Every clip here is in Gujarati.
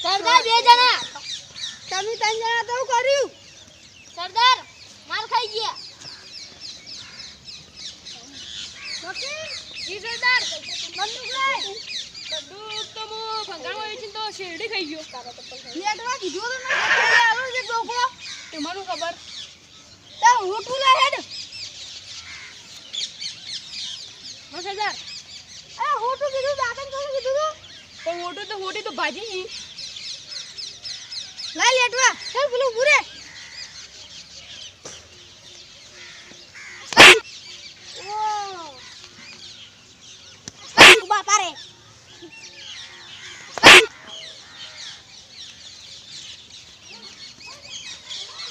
સરદાર બે જણા તમે ત્રણ જણા તો કર્યું સરદાર માર ખાઈ ગયા જી સરદાર બંદૂક લઈ બંદૂક તો મો ભંગામાં વેચીને તો શેરડી ખાઈ ગયો લેટવા કીધું તો ના આલો જે ડોકો તમારું ખબર તા હોટું લે હેડ હો સરદાર એ હોટું કીધું દાદન કોણ કીધું પણ હોટું તો હોટી તો ભાજી લા લેટવા ચાલ બોલો પૂરે ઓ બાપા રે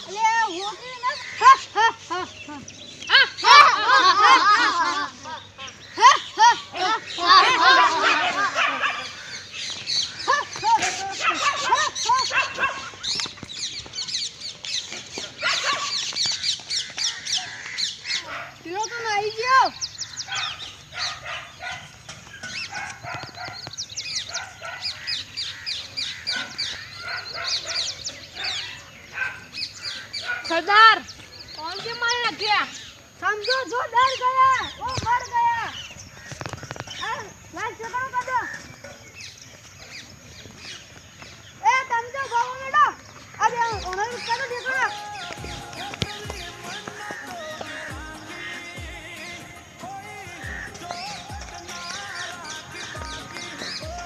લે હોટી ના હા હા હા सरदार कौन से मारे रखिया समझो जो डर गया वो मर गया लाइट चलाओ कर दो ए समझो गाँव में डो अबे उन्हें करो देखो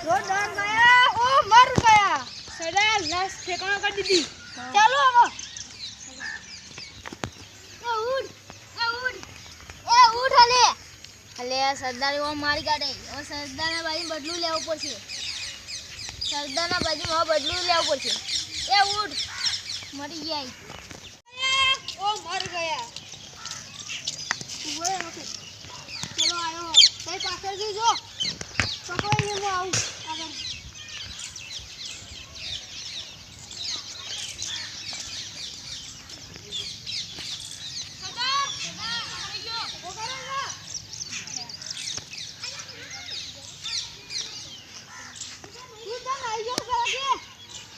जो डर गया वो मर गया सरदार लाश ठिकाना कर दी चलो अब अले सरदार वो मारी काढे और सरदार ना बाजू बदलू लेव पड़े सरदार ना बाजू में बदलू लेव पड़े ए उठ मरी गया ओ मर गया वो चलो आयो सही पाछળ થી જો પકડો ને હું આવું આગળ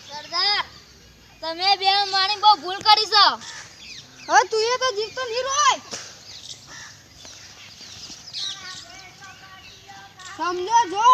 सरदार તમે બે મારી બહુ ભૂલ કરી છો હવે તું એ તો જીવતો નહીં રોય સમજો જો